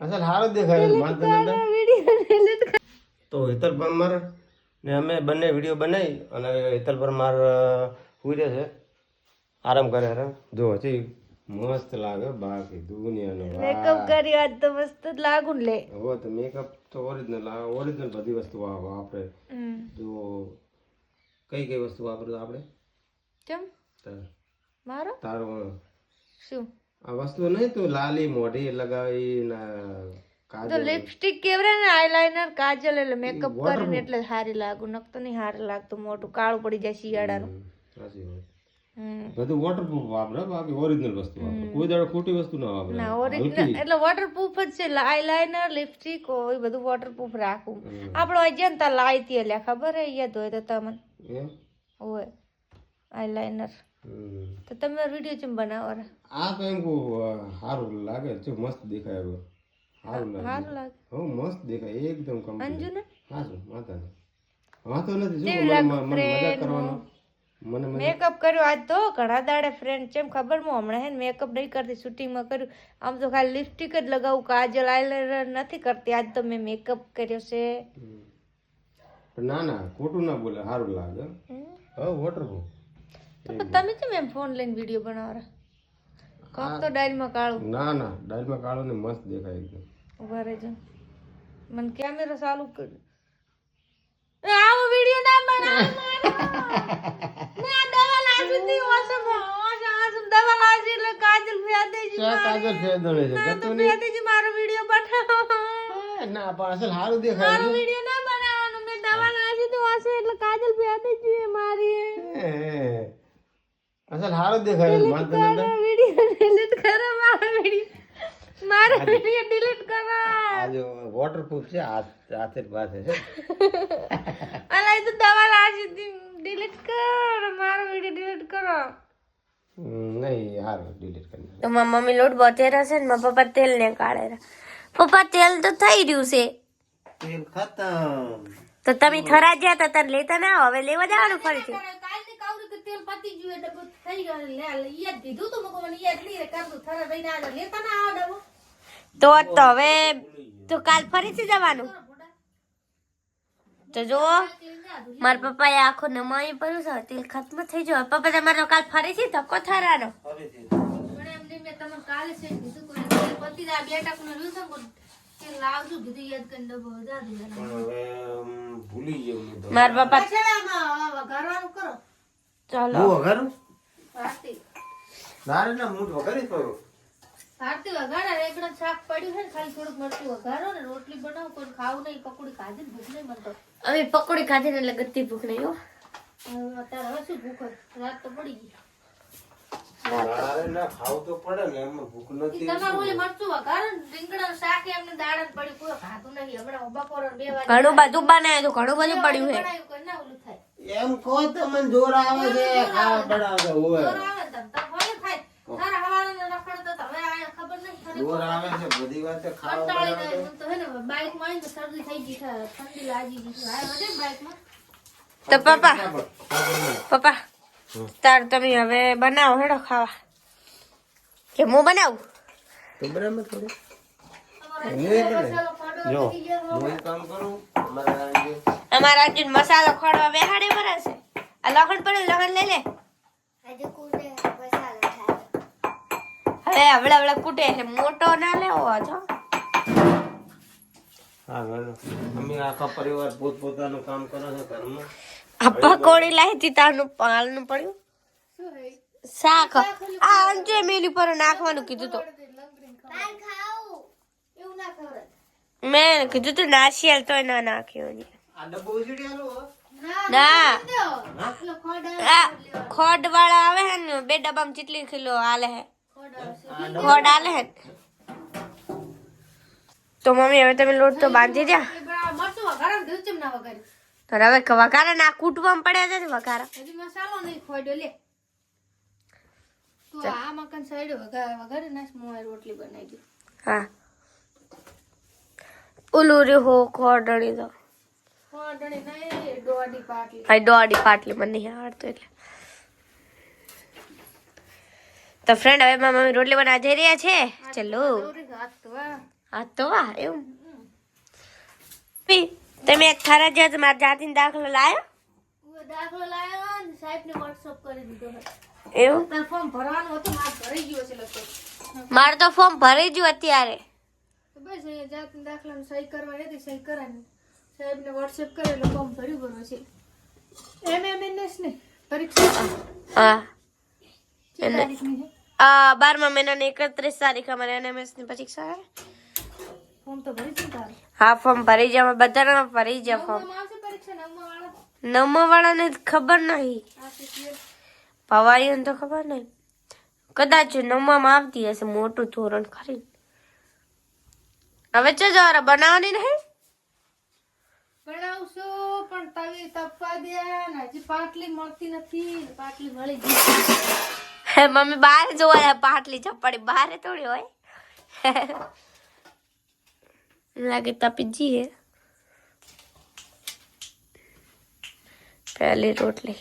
અસલ હારો દેખાય તો હેતલ પરમાર ને અમે બંને વિડીયો બનાવી અને હેતલ પરમાર સુઈ રહે છે, આરામ કરે છે. જો હજી મસ્ત લાગે બાકી દુનિયાનો મેકઅપ કરી આજ તો મસ્ત લાગુ લે. હવે તો મેકઅપ તો ઓરિજિનલ બધી વસ્તુ વાપરે. જો કઈ કઈ વસ્તુ વાપરે આપણે કેમ મારો તારો શું આ વસ્તુ નહીં તું લાલી મોઢી લગાવી ને તો લિપસ્ટિક કેવરે ને આઈલાઇનર કાજલ એટલે મેકઅપ કરીને એટલે સારી લાગુ નકતો નહીં સારું લાગતું, મોટું કાળું પડી જાય શિયાળાનું. સાચી વાત. બધું વોટરપ્રૂફ વાપરે, બાકી ઓરિજિનલ વસ્તુ વાપરે, કોઈ દાડો ખોટી વસ્તુ ના વાપરે. ના ઓરિજિનલ એટલે વોટરપ્રૂફ જ છે. આઈલાઇનર લિપસ્ટિક હોય બધું વોટરપ્રૂફ રાખું. આપણો અજંતા લાઈતી એટલે ખબર હે યાદ હોય તો તમને હોય આઈલાઇનર તો તમે વિડીયો ચમ બનાવો રે. આ તો એમ કો સારું લાગે છે, મસ્ત દેખાય. હવે સારું લાગે. હો મસ્ત દેખાય એકદમ કમ્પ્લીટ. અંજુ ને હાશું માતાને વાતો નથી. જો મને મજા કરવાનો મને મેકઅપ કર્યો આજ તો ઘણા દાડે ફ્રેન્ડ ચેમ ખબર હું હમણાં હે મેકઅપ નહીં કરતી, શૂટિંગમાં કર્યું. આમ તો ખાલી લિપસ્ટિક જ લગાવું, કાજલ આઈલાઇનર નથી કરતી. આજ તો મેં મેકઅપ કર્યો છે. ના ના ખોટું ના બોલે, સારું લાગે. હા વોટરપ્રૂફ. તમે કેમ એમ ફોન લઈને વિડીયો બનાવો? કોક તો ડાયલમાં કાળું. ના ના ડાયલમાં કાળું ને મસ્ત દેખાય એકદમ. ઉભા રહેજો, મને કેમેરો ચાલુ કર્યો. આવો વિડીયો ના બનાવો. ના દવા લાગી દી ઓસમ દવા લાગી એટલે કાજલ ફેદેજી કાજલ ફેદણે છે કે તો ફેદેજી મારો વિડીયો બનાવો. ના પણ અસલ સારું દેખાય. મારો વિડીયો ના બનાવવાનો, મેં દવા લાગી દી ઓસમ એટલે કાજલ ફેદેજી મારી. અસલ સારું દેખાય. મારો વિડીયો ડિલીટ કરો, મારો વિડીયો ડિલીટ કરો. આ જો વોટરપ્રૂફ છે, હાથે પાસે છે. અલા એ તો દવા લાગી દી ડિલીટ કર, મારો વિડીયો ડિલીટ કરો. નહીં યાર ડિલીટ કરી. તો મારી મમ્મી લોટ બોતેરા છે ને મારા પપ્પા તેલ ને કાઢે. પપ્પા તેલ તો થઈ રહ્યું છે. તેલ ખતમ. તો તમે થરા ગયા હતા તાર લેતા ના આવો, હવે લેવા જવાનું ફરીથી. તેલ પતી ગયું એટલે થઈ ગયું લે યાદ દીધું તો મકો મને યાદ નહીં કરતું થરા ભાઈ ના લેતા ના આવો ડબો તો હવે તો કાલ ફરીથી જવાનું. તો જો મારા પપ્પાએ આખો નમાઈ પડ્યું છે, તેલ ખતમ થઈ જાય. પપ્પા તમારો કાલ ફરીથી ધક્કો થરાનો. પણ એમને મેં તમને કાલે છે કીધું કોઈ તેલ પતી જાય બેટા કોને રૂસમ તેલ લાવજો કીધું યાદ કરીને ડબો જા દે. પણ હવે ભૂલી ગયો હું તો. મારા પપ્પા છેડામાં વઘારવાનું કરો. ચાલો હું વઘારું ભારતી નારે ના મૂઠ વઘારી પડ્યો. ભારતી વઘારા રેગડા શાક પડ્યું છે ને ખાલી થોડુંક મરચું વઘારો ને રોટલી બનાવો, કોઈ ખાવું નહીં. પકોડી ખાધી ને ભૂખ નહીં મરતો. અમે પકોડી ખાધી ને એટલે ગત્તી ભૂખ નહીં હો. અત્યારે હવે શું ભૂખ રાત તો પડી ગઈ. નારે ના ખાવું તો પડે ને, એમાં ભૂખ નથી. તમારું ઓલે મરચું વઘારો ને રીંગણાનું શાક એમને દાળ જ પડ્યું, કોઈ ખાતું નહીં. હમણાં બપોરે 2 વાગે ઘણું બધું બનાવ્યું તો ઘણું બધું પડ્યું છે. બનાવ્યું કોઈ ના ઓલું થાય. એમ કહો તો મને જોર આવે છે ખાવા બનાવતો હોય. જોર આવે તમ તમ ભલે થાય. તારા હવાળાનો રખડતો તો હવે આ ખબર નહીં ખરી જોર આવે છે બધી વાત ખાવા કંટાળી બનાવતો. ગઈ. મને તો હે ને બાઈકમાં આવીને તો શરદી થઈ ગઈ છે, ઠંડી લાગી ગઈ છે. આ વધે બાઈકમાં તો પપ્પા તાર તમે હવે બનાવો હેડો ખાવા કે હું બનાવું? તો બરાબર થોડું જો હું કામ કરું. અમારા અર્જુન મસાલો ખોડવા બેહાડે બરાબર છે. આ લખણ પડે લખણ લઈ લે. હવે હવળે કૂટે એટલે મોટો ના લેવો છો. હા અમે આખા પરિવાર પોતપોતાનું કામ કરે છે ઘરમાં. આ પકોડી લાવી હતી તારનું પાલનું પડ્યું શાક. આ અંજે મેલી પર નાખવાનું કીધું તો એવું ના ખબર. મેં કીધું તું નાશિયાલ તોય ના નાખ્યું. આ ડબ્બો ઉછળી આલો. ના પેલો ખોડ આ ખોડ વાળા આવે હે ને 2 ડબ્બામાં કેટલી કિલો આલે હે ખોડ આલે હે. તો મમ્મી હવે તમે લોટ તો બાંધી દે. મરચું વઘારા દૂધ ચમ ના વઘારી. હવે વઘારા ના કૂટવામાં પડ્યા છે વઘારા. હજી મસાલો નહીં ખોડ્યો લે. તું આ મકાન સાઈડ વઘારે નાખ, મોય રોટલી બનાવી દે. હા ઓલું રે હો ખોડણી તો ખોડણી નહીં દોડી પાટલી. હા દોડી પાટલી મને નહીં આવડતું એટલે. તો ફ્રેન્ડ હવે મારા મમ્મી રોટલી બનાવવા જઈ રહ્યા છે. ચલો હાથ તો વાહ. હા તો વાહ એવું તમે એક ખરા જ મારા જાતિનો દાખલો લાયો હું દાખલો લાવ્યો ને સાહેબને WhatsApp કરી દીધો હતો. એવું તાર ફોર્મ ભરવાનું હતું, મારે ભરાઈ ગયું છે લગભગ. મારે તો ફોર્મ ભરી ગયું અત્યારે. તો બસ અહીંયા જાતના દાખલાને સહી કરવાની હતી, સહી કરાવી. સાહેબને WhatsApp કરે એટલે ફોર્મ ભર્યું છે. MMNS ને પરીક્ષા હા કેટલી તારીખની છે? 12મા મહિનાની 31 તારીખ અમારે NMS ની પરીક્ષા છે. ફોર્મ તો ભરી દીધું તારે. હા ફોર્મ ભરી જાય બધાના ભરી જાય ફોર્મ. નવમામાં આવશે પરીક્ષા, નવમા વાળા? 9મા વાળાને ખબર નહીં, આ CCL. ભવાઈઓને તો ખબર નહીં. કદાચ 9માં આવતી હશે, મોટું ધોરણ ખરી. હવે ચો જવારા બનાવવાની નહીં. ભણાવશું પણ તવી તપવા દે ને હજી પાટલી મળતી નથી. પાટલી મળી ગઈ. મમ્મી બહાર જોવા પાટલી ચપ્પડી બહાર થોડી હોય. લાગે તપી જઈએ પહેલી રોટલી.